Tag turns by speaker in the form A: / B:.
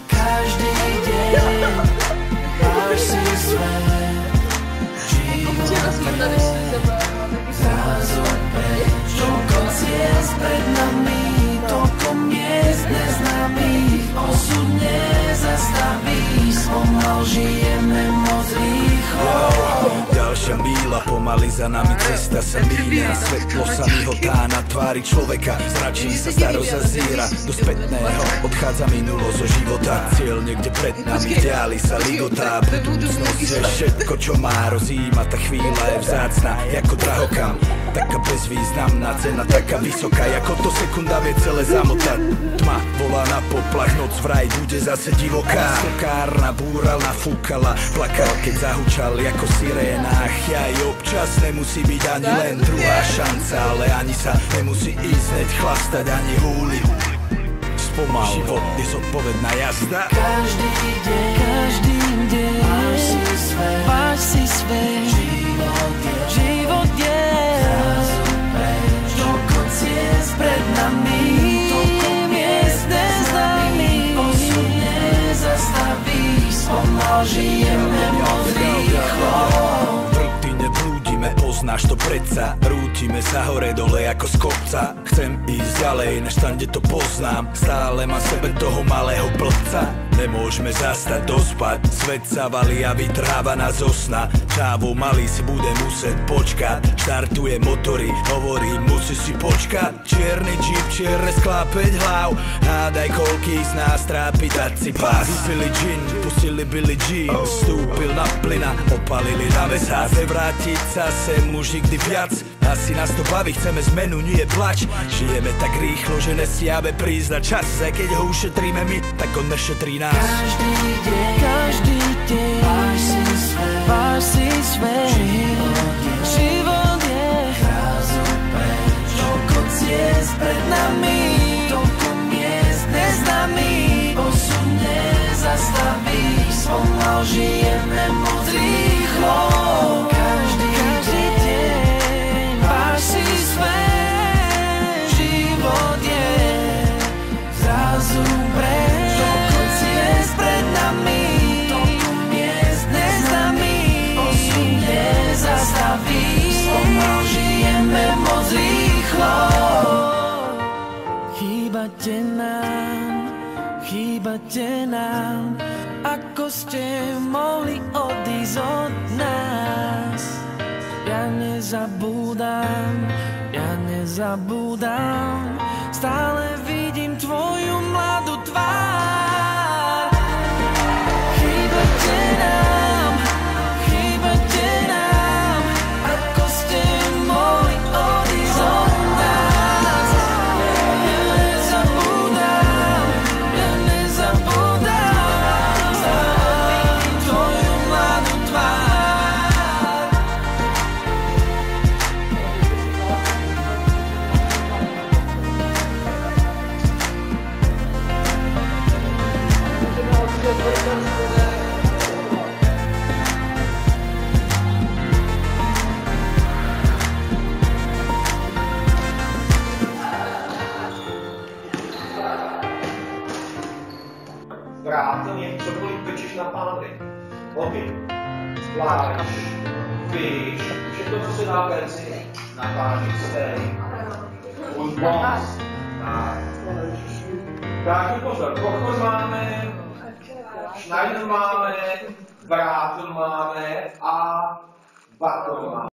A: Každý deň máš si svet, život zrazu preč. Toľko ciest pred nami, toľko miest neznámych, osud nezastaví, spomal žijeme moc rýchlo.
B: Ďalšia míľa, pomaly za nami cesta sa míňa. Svetlo sa mihotá na tvári človeka, zračí sa starosť zazíra. Do spätného odchádza minulo zo života. Cieľ niekde pred nami, diali sa ligotá. Budúcnosť je všetko, čo má, rozíma. Tá chvíľa je vzácna, ako drahokam. Taká bezvýznamná cena, taká vysoká, ako to sekunda vie celé zamotať. Tma volá na poplach, noc vraj bude zase divoká. Stokárna búra nafúkala, plakal, keď zahučal ako siréna. Aj občas nemusí byť ani len druhá šanca, ale ani sa nemusí ísť hneď chlastať, ani húli. Spomal, život je zodpovedná jazda.
A: Každý deň máš si svet, život je zrazu preč. Toľko ciest pred nami, toľko miest neznámych, osud nezastaví, spomal žijeme moc rýchlo.
B: Poznáš to predsa, rútime sa hore dole ako z kopca. Chcem ísť ďalej, než tam, kde to poznám. Stále mám sebe toho malého blbca. Nemôžeme zastať, dospať, svet sa valí a vytráva nás osna. Čávo malý si bude musieť počkať. Štartuje motory, hovorí, musí si počkať. Čierny džíp, čierne sklá 5 hlav. Hádaj, koľký z nás trápi dať si pás. Vypili džin, pustili Billie Jean. Vstúpil na plyna, opalili na vesás. Nevrátiť sa sem už nikdy viac. Asi nás to baví, chceme zmenu, nie plač. Žijeme tak rýchlo, že nestiame prísť na čas. Aj keď ho ušetríme my, tak on nešetrí nás.
A: Každý deň máš si svet, život je zrazu preč. Toľko ciest pred nami, toľko miest neznámych, osud nezastaví, spomal žijeme moc rýchlo. Každý deň máš si svet, život je zrazu preč. Pred nami, toľko miest neznámych, osud nezastaví, spomal žijeme moc rýchlo. Chýbate nám, ako ste mohli odísť od nás. Ja nezabúdam, stále vidím tvoju mladú tvár. Chýbate nám, ako ste mohli odísť od nás. Ja nezabúdam, stále vidím tvoju mladú tvár.
C: Vrátilně cokoliv pečeš na pánvi. Oby, pláč, píš, všechno, co se dá perci, na páni stej. Už moc. Tak pozor, Kochor máme, Schneider máme, Vrátil máme a Barton máme.